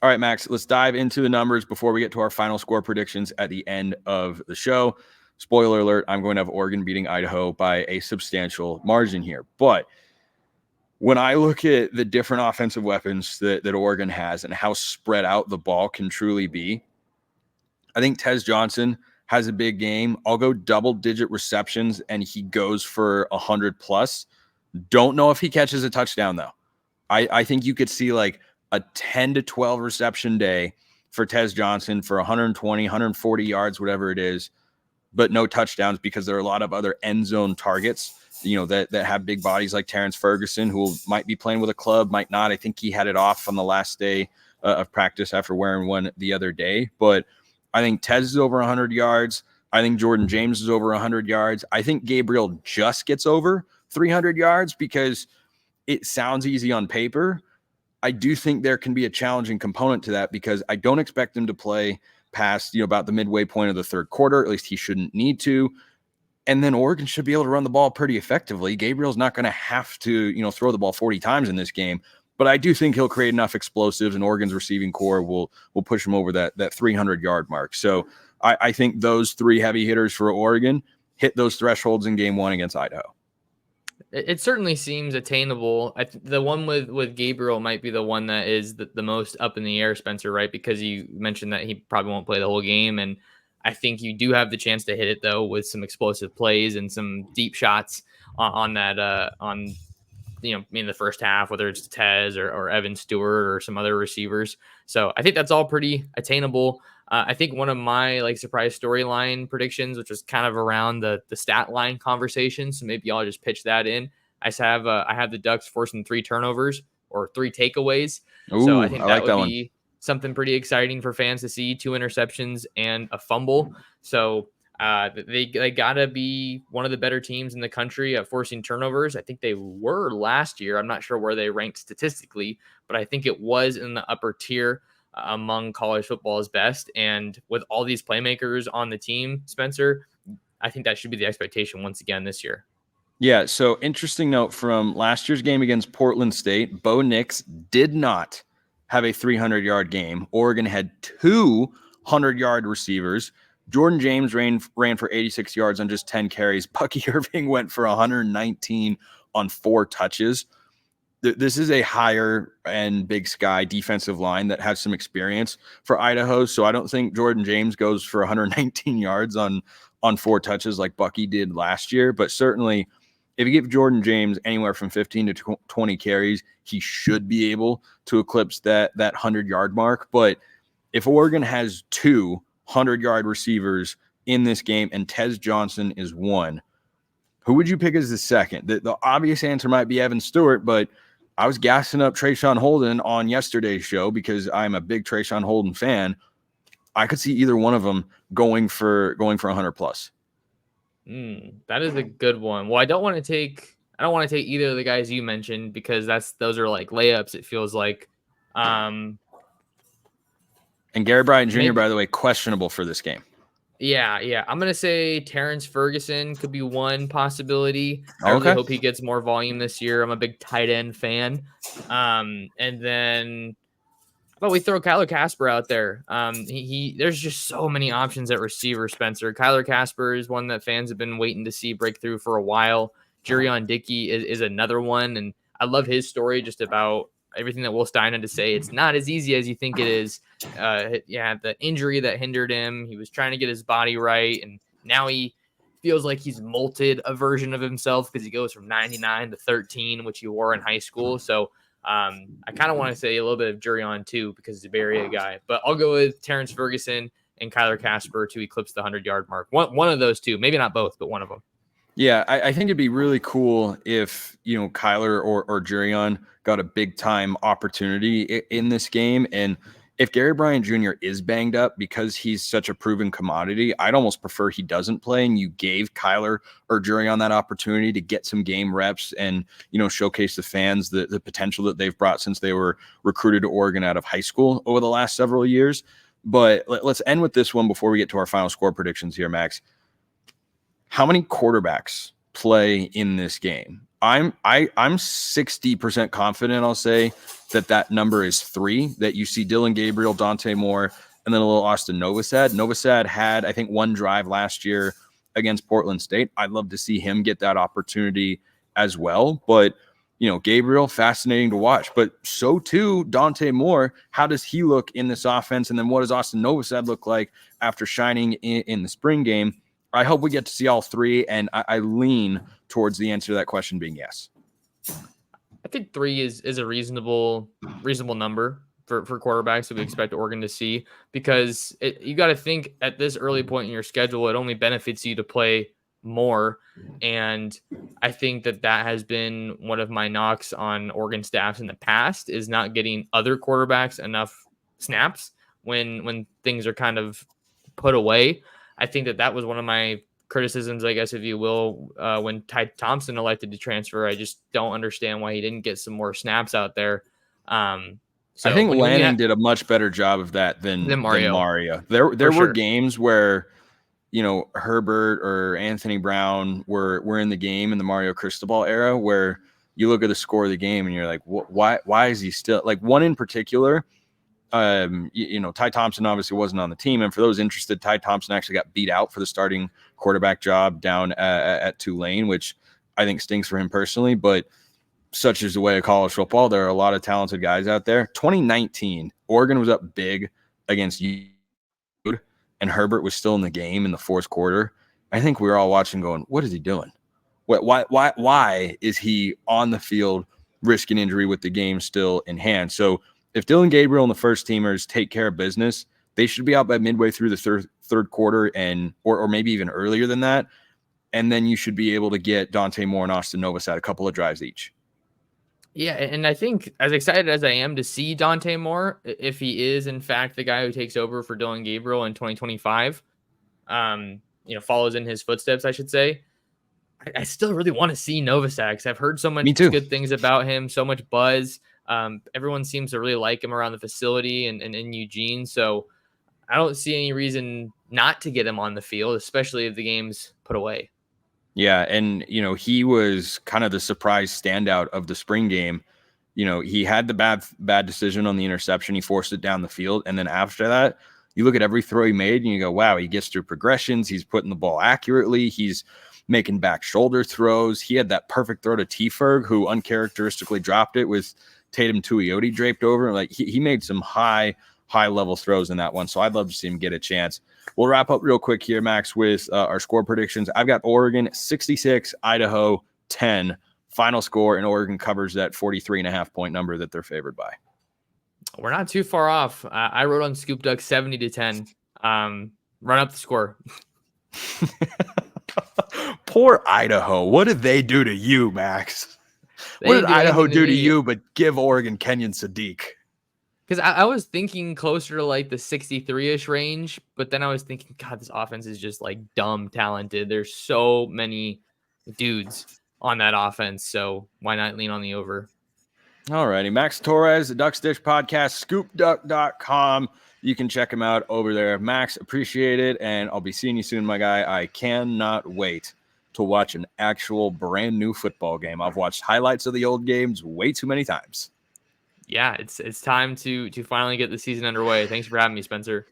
All right, Max, let's dive into the numbers before we get to our final score predictions at the end of the show. Spoiler alert, I'm going to have Oregon beating Idaho by a substantial margin here. But when I look at the different offensive weapons that Oregon has and how spread out the ball can truly be, I think Tez Johnson has a big game. I'll go double-digit receptions, and he goes for 100+. Don't know if he catches a touchdown, though. I think you could see like a 10 to 12 reception day for Tez Johnson for 120, 140 yards, whatever it is, but no touchdowns because there are a lot of other end zone targets, that have big bodies like Terrence Ferguson, who might be playing with a club, might not. I think he had it off on the last day of practice after wearing one the other day. But I think Tez is over 100 yards. I think Jordan James is over 100 yards. I think Gabriel just gets over 300 yards because it sounds easy on paper. I do think there can be a challenging component to that because I don't expect him to play past, about the midway point of the third quarter. At least he shouldn't need to. And then Oregon should be able to run the ball pretty effectively. Gabriel's not going to have to, throw the ball 40 times in this game. But I do think he'll create enough explosives, and Oregon's receiving core will push him over that 300-yard mark. So I think those three heavy hitters for Oregon hit those thresholds in game one against Idaho. It certainly seems attainable. The one with Gabriel might be the one that is the most up in the air, Spencer, right? Because you mentioned that he probably won't play the whole game. And I think you do have the chance to hit it, though, with some explosive plays and some deep shots in the first half, whether it's Tez or Evan Stewart or some other receivers. So I think that's all pretty attainable. I think one of my surprise storyline predictions, which was kind of around the stat line conversation, so maybe I'll just pitch that in. I have the Ducks forcing 3 turnovers or 3 takeaways. Ooh, so I think that would one. be something pretty exciting for fans to see. 2 interceptions and a fumble. So they gotta be one of the better teams in the country at forcing turnovers. I think they were last year. I'm not sure where they ranked statistically, but I think it was in the upper tier among college football's best. And with all these playmakers on the team, Spencer, I think that should be the expectation once again this year. Yeah, so interesting note from last year's game against Portland State, Bo Nix did not have a 300-yard game. Oregon had 2 100-yard receivers. Jordan James ran for 86 yards on just 10 carries. Bucky Irving went for 119 on 4 touches. This is a higher and Big Sky defensive line that has some experience for Idaho. So I don't think Jordan James goes for 119 yards on 4 touches like Bucky did last year. But certainly, if you give Jordan James anywhere from 15 to 20 carries, he should be able to eclipse that 100-yard mark. But if Oregon has 2 100-yard receivers in this game and Tez Johnson is one, who would you pick as the second? The obvious answer might be Evan Stewart, but I was gassing up Trayshawn Holden on yesterday's show because I'm a big Trayshawn Holden fan. I could see either one of them going for 100+. That is a good one. Well, I don't want to take either of the guys you mentioned because those are like layups. It feels like. And Gary Bryant Jr., by the way, questionable for this game. Yeah. I'm going to say Terrence Ferguson could be one possibility. I really hope he gets more volume this year. I'm a big tight end fan. And then how about we throw Kyler Casper out there? There's just so many options at receiver, Spencer. Kyler Casper is one that fans have been waiting to see break through for a while. Jurion Dickey is another one. And I love his story just about everything that Will Stein had to say. It's not as easy as you think it is. The injury that hindered him. He was trying to get his body right, and now he feels like he's molted a version of himself because he goes from 99 to 13, which he wore in high school. So I kind of want to say a little bit of Jurion too because he's a Bay Area guy. But I'll go with Terrence Ferguson and Kyler Casper to eclipse the 100-yard mark. One of those two, maybe not both, but one of them. Yeah, I think it'd be really cool if, Kyler or Jurion got a big-time opportunity in this game. And if Gary Bryant Jr. is banged up because he's such a proven commodity, I'd almost prefer he doesn't play and you gave Kyler or Jurion that opportunity to get some game reps and, showcase the fans the potential that they've brought since they were recruited to Oregon out of high school over the last several years. But let's end with this one before we get to our final score predictions here, Max. How many quarterbacks play in this game? I'm 60% confident, I'll say, that number is 3, that you see Dylan Gabriel, Dante Moore, and then a little Austin Novosad. Novosad had, I think, 1 drive last year against Portland State. I'd love to see him get that opportunity as well. But, Gabriel, fascinating to watch. But so too, Dante Moore. How does he look in this offense? And then what does Austin Novosad look like after shining in the spring game? I hope we get to see all 3, and I lean towards the answer to that question being yes. I think 3 is a reasonable number for quarterbacks that we expect Oregon to see, because you got to think at this early point in your schedule, it only benefits you to play more. And I think that has been one of my knocks on Oregon staffs in the past, is not getting other quarterbacks enough snaps when things are kind of put away. I think that was one of my criticisms, I guess, if you will, when Ty Thompson elected to transfer. I just don't understand why he didn't get some more snaps out there. So I think Lanning did a much better job of that than Mario. There were games where, Herbert or Anthony Brown were in the game in the Mario Cristobal era, where you look at the score of the game and you're like, why is he still, like, one in particular? Ty Thompson obviously wasn't on the team. And for those interested, Ty Thompson actually got beat out for the starting quarterback job down at Tulane, which I think stinks for him personally, but such is the way of college football. There are a lot of talented guys out there. 2019, Oregon was up big against UW, and Herbert was still in the game in the 4th quarter. I think we were all watching going, what is he doing? Why is he on the field risking injury with the game still in hand? So if Dylan Gabriel and the first teamers take care of business, they should be out by midway through the third quarter, or maybe even earlier than that. And then you should be able to get Dante Moore and Austin Novosad a couple of drives each. Yeah, and I think, as excited as I am to see Dante Moore, if he is in fact the guy who takes over for Dylan Gabriel in 2025, follows in his footsteps, I should say, I still really want to see Novosad, because I've heard so much good things about him, so much buzz. Everyone seems to really like him around the facility and in Eugene. So I don't see any reason not to get him on the field, especially if the game's put away. Yeah, and, he was kind of the surprise standout of the spring game. He had the bad decision on the interception. He forced it down the field. And then after that, you look at every throw he made and you go, wow, he gets through progressions. He's putting the ball accurately. He's making back shoulder throws. He had that perfect throw to T-Ferg, who uncharacteristically dropped it with Tatum Tuioti draped over. Like, he made some high level throws in that one. So I'd love to see him get a chance. We'll wrap up real quick here, Max, with our score predictions. I've got Oregon 66, Idaho 10. Final score, and Oregon covers that 43.5 point number that they're favored by. We're not too far off. I wrote on Scoop Duck 70-10. Run up the score. Poor Idaho. What did they do to you, Max? What did Idaho do to you but give Oregon Kenyon Sadiq? Because I was thinking closer to like the 63-ish range, but then I was thinking, God, this offense is just like dumb talented. There's so many dudes on that offense, so why not lean on the over? All righty. Max Torres, the Duck Stitch Podcast, scoopduck.com. You can check him out over there. Max, appreciate it, and I'll be seeing you soon, my guy. I cannot wait to watch an actual brand new football game. I've watched highlights of the old games way too many times. Yeah, it's time to finally get the season underway. Thanks for having me, Spencer.